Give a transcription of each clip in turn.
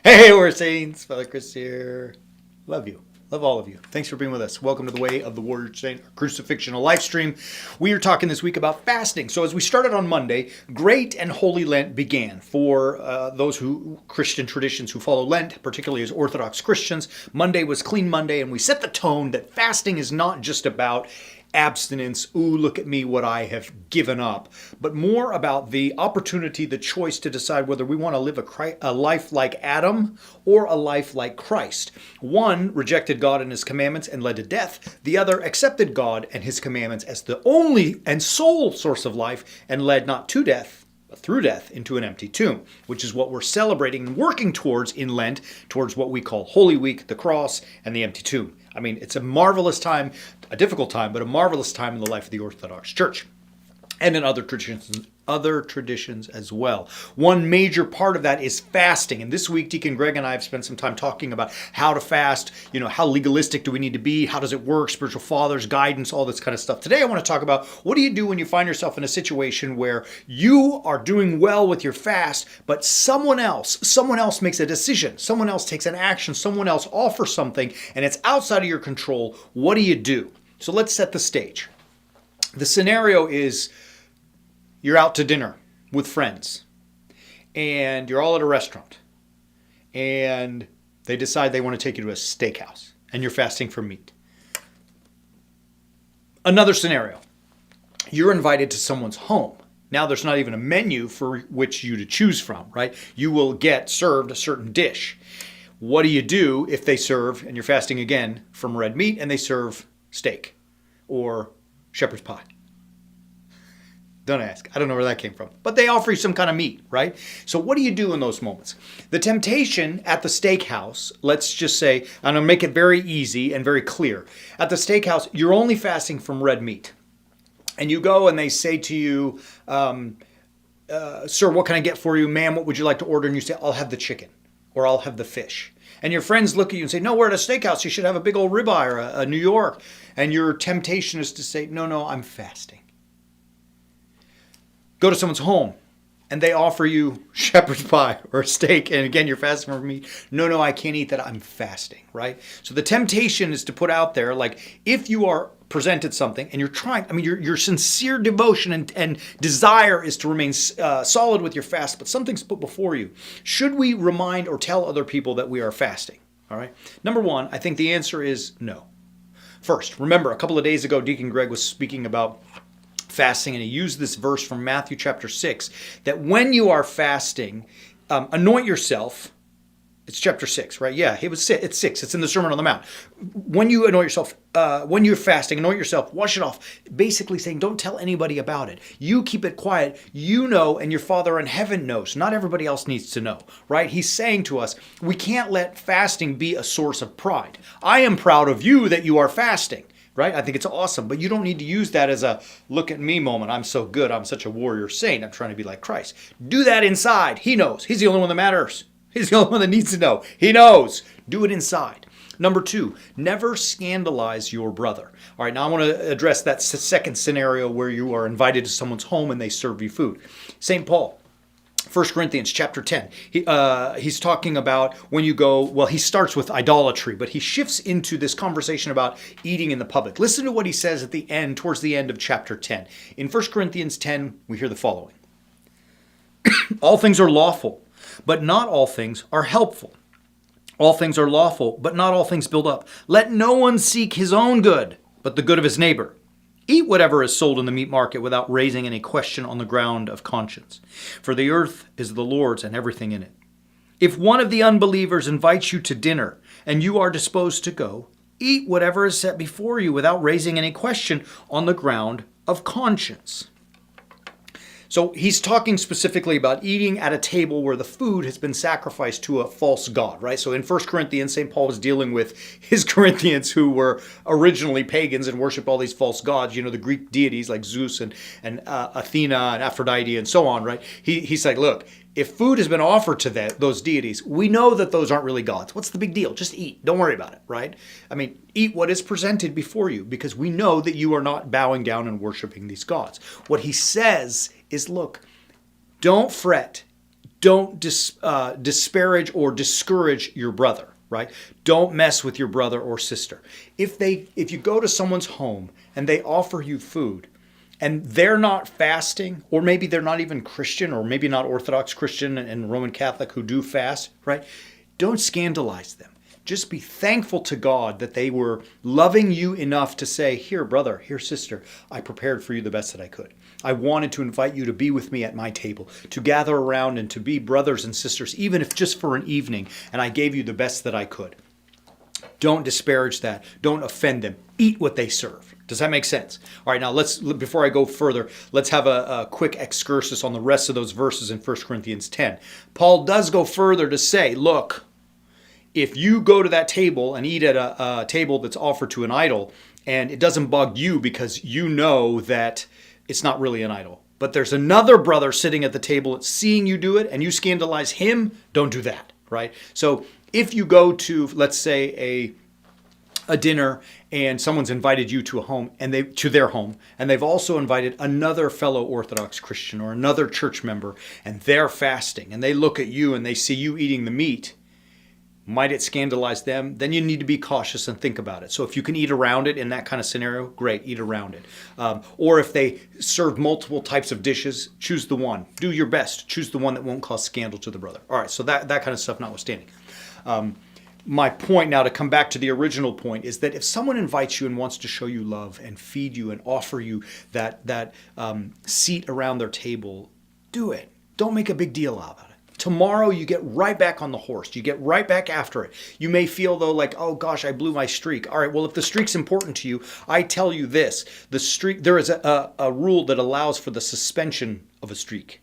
Hey, we're Saints. Father Chris here. Love you. Love all of you. Thanks for being with us. Welcome to the Way of the Warrior Saint, our crucifixion, live stream. We are talking this week about fasting. So as we started on Monday, Great and Holy Lent began for those Christian traditions who follow Lent, particularly as Orthodox Christians. Monday was Clean Monday, and we set the tone that fasting is not just about abstinence, ooh, look at me, what I have given up, but more about the opportunity, the choice to decide whether we want to live a life like Adam or a life like Christ. One rejected God and his commandments and led to death. The other accepted God and his commandments as the only and sole source of life and led not to death, but through death into an empty tomb, which is what we're celebrating and working towards in Lent, towards what we call Holy Week, the cross, and the empty tomb. I mean, it's a marvelous time, a difficult time, but a marvelous time in the life of the Orthodox Church and in other traditions as well. One major part of that is fasting. And this week, Deacon Greg and I have spent some time talking about how to fast, how legalistic do we need to be? How does it work? Spiritual fathers, guidance, all this kind of stuff. Today, I want to talk about what do you do when you find yourself in a situation where you are doing well with your fast, but someone else makes a decision. Someone else takes an action. Someone else offers something, and it's outside of your control. What do you do? So let's set the stage. The scenario is you're out to dinner with friends and you're all at a restaurant and they decide they want to take you to a steakhouse and you're fasting from meat. Another scenario, you're invited to someone's home. Now there's not even a menu for which you to choose from, right? You will get served a certain dish. What do you do if they serve, and you're fasting again, from red meat and they serve steak or shepherd's pie? Don't ask. I don't know where that came from. But they offer you some kind of meat, right? So what do you do in those moments? The temptation at the steakhouse, let's just say, I'm going to make it very easy and very clear. At the steakhouse, you're only fasting from red meat. And you go and they say to you, sir, what can I get for you? Ma'am, what would you like to order? And you say, I'll have the chicken or I'll have the fish. And your friends look at you and say, no, we're at a steakhouse. You should have a big old ribeye or a New York. And your temptation is to say, no, I'm fasting. Go to someone's home and they offer you shepherd's pie or steak. And again, you're fasting from meat. No, I can't eat that. I'm fasting, right? So the temptation is to put out there, like, if you are presented something and you're trying, your sincere devotion and desire is to remain solid with your fast, but something's put before you. Should we remind or tell other people that we are fasting? All right. Number one, I think the answer is no. First, remember a couple of days ago, Deacon Greg was speaking about fasting, and he used this verse from Matthew chapter 6, that when you are fasting, anoint yourself. It's chapter 6, right? Yeah, it's 6. It's in the Sermon on the Mount. When you anoint yourself, when you're fasting, anoint yourself, wash it off. Basically saying, don't tell anybody about it. You keep it quiet. You know, and your Father in heaven knows. Not everybody else needs to know, right? He's saying to us, we can't let fasting be a source of pride. I am proud of you that you are fasting. Right? I think it's awesome, but you don't need to use that as a look at me moment. I'm so good. I'm such a warrior saint. I'm trying to be like Christ. Do that inside. He knows. He's the only one that matters. He's the only one that needs to know. He knows. Do it inside. Number two, never scandalize your brother. All right, now I want to address that second scenario where you are invited to someone's home and they serve you food. St. Paul, 1 Corinthians chapter 10, he's talking about when you go, well, he starts with idolatry, but he shifts into this conversation about eating in the public. Listen to what he says at the end, towards the end of chapter 10. In 1 Corinthians 10, we hear the following. All things are lawful, but not all things are helpful. All things are lawful, but not all things build up. Let no one seek his own good, but the good of his neighbor. Eat whatever is sold in the meat market without raising any question on the ground of conscience. For the earth is the Lord's and everything in it. If one of the unbelievers invites you to dinner and you are disposed to go, eat whatever is set before you without raising any question on the ground of conscience. So he's talking specifically about eating at a table where the food has been sacrificed to a false god, right? So in 1 Corinthians, St. Paul was dealing with his Corinthians who were originally pagans and worshiped all these false gods, the Greek deities like Zeus and Athena and Aphrodite and so on, right? He's like, look, if food has been offered to those deities, we know that those aren't really gods. What's the big deal? Just eat. Don't worry about it, right? Eat what is presented before you because we know that you are not bowing down and worshiping these gods. What he says is, look, don't fret. don't disparage or discourage your brother, right? Don't mess with your brother or sister. If you go to someone's home and they offer you food and they're not fasting, or maybe they're not even Christian, or maybe not Orthodox Christian and Roman Catholic who do fast, right? Don't scandalize them. Just be thankful to God that they were loving you enough to say, here, brother, here, sister, I prepared for you the best that I could. I wanted to invite you to be with me at my table, to gather around and to be brothers and sisters, even if just for an evening, and I gave you the best that I could. Don't disparage that. Don't offend them. Eat what they serve. Does that make sense? All right, now before I go further, let's have a quick excursus on the rest of those verses in 1 Corinthians 10. Paul does go further to say, look, if you go to that table and eat at a table that's offered to an idol, and it doesn't bug you because you know that it's not really an idol, but there's another brother sitting at the table seeing you do it and you scandalize him, don't do that, right? So if you go to, let's say, a dinner and someone's invited you to to their home, and they've also invited another fellow Orthodox Christian or another church member, and they're fasting, and they look at you and they see you eating the meat, might it scandalize them? Then you need to be cautious and think about it. So if you can eat around it in that kind of scenario, great, eat around it. Or if they serve multiple types of dishes, choose the one. Do your best. Choose the one that won't cause scandal to the brother. All right, so that kind of stuff notwithstanding. My point now, to come back to the original point, is that if someone invites you and wants to show you love and feed you and offer you that seat around their table, do it. Don't make a big deal out of it. Tomorrow you get right back on the horse. You get right back after it. You may feel though like, oh gosh, I blew my streak. All right, well, if the streak's important to you, I tell you this. The streak, there is a rule that allows for the suspension of a streak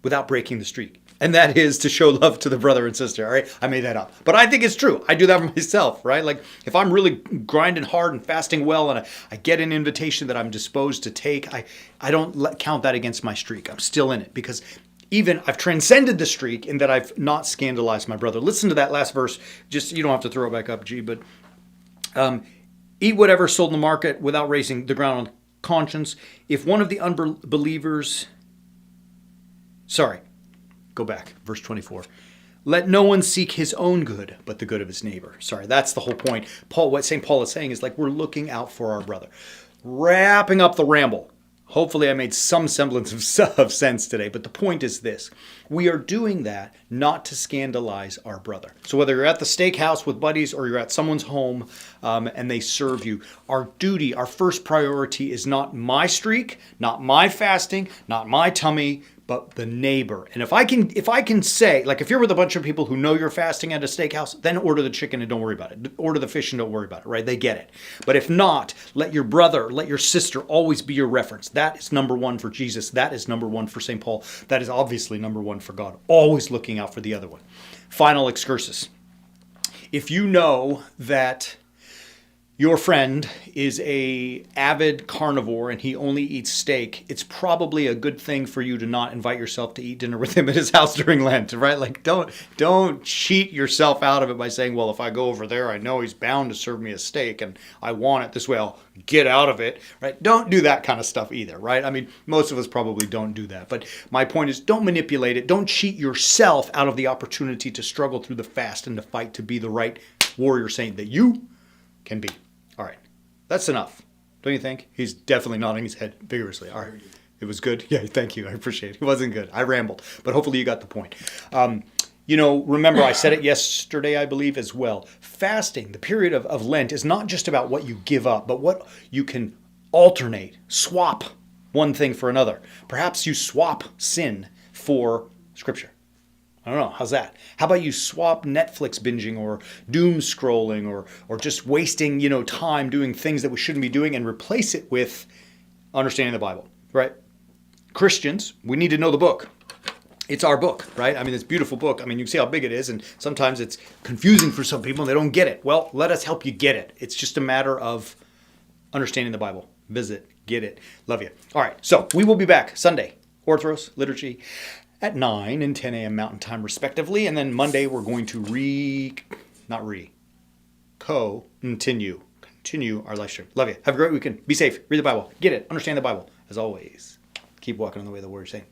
without breaking the streak. And that is to show love to the brother and sister, all right? I made that up. But I think it's true. I do that for myself, right? Like if I'm really grinding hard and fasting well and I get an invitation that I'm disposed to take, I don't count that against my streak. I'm still in it because even I've transcended the streak in that I've not scandalized my brother. Listen to that last verse. Just, you don't have to throw it back up, G, but eat whatever sold in the market without raising the ground on conscience. If one of the unbelievers, go back, verse 24. Let no one seek his own good, but the good of his neighbor. Sorry, that's the whole point. What St. Paul is saying is like we're looking out for our brother. Wrapping up the ramble. Hopefully I made some semblance of sense today, but the point is this. We are doing that not to scandalize our brother. So whether you're at the steakhouse with buddies or you're at someone's home and they serve you, our duty, our first priority is not my streak, not my fasting, not my tummy, but the neighbor. And if I can say, like if you're with a bunch of people who know you're fasting at a steakhouse, then order the chicken and don't worry about it. Order the fish and don't worry about it, right? They get it. But if not, let your brother, let your sister always be your reference. That is number one for Jesus. That is number one for St. Paul. That is obviously number one for God. Always looking out for the other one. Final excursus. If you know that your friend is a avid carnivore and he only eats steak, it's probably a good thing for you to not invite yourself to eat dinner with him at his house during Lent, right? Like don't cheat yourself out of it by saying, well, if I go over there, I know he's bound to serve me a steak and I want it this way, I'll get out of it, right? Don't do that kind of stuff either, right? I mean, most of us probably don't do that. But my point is, don't manipulate it. Don't cheat yourself out of the opportunity to struggle through the fast and to fight to be the right warrior saint that you can be. All right, that's enough, don't you think? He's definitely nodding his head vigorously. All right, it was good. Yeah, thank you. I appreciate it. It wasn't good. I rambled, but hopefully you got the point. Remember I said it yesterday, I believe, as well. Fasting, the period of Lent, is not just about what you give up, but what you can alternate, swap one thing for another. Perhaps you swap sin for Scripture. I don't know. How's that? How about you swap Netflix binging or doom scrolling or just wasting, time doing things that we shouldn't be doing and replace it with understanding the Bible, right? Christians, we need to know the book. It's our book, right? I mean, it's a beautiful book. I mean, you can see how big it is, and sometimes it's confusing for some people and they don't get it. Well, let us help you get it. It's just a matter of understanding the Bible. Visit, get it. Love you. All right, so we will be back Sunday, Orthros, Liturgy, at 9 and 10 a.m. Mountain Time, respectively. And then Monday, we're going to continue our live stream. Love you. Have a great weekend. Be safe. Read the Bible. Get it. Understand the Bible. As always, keep walking on the way of the Word, saying.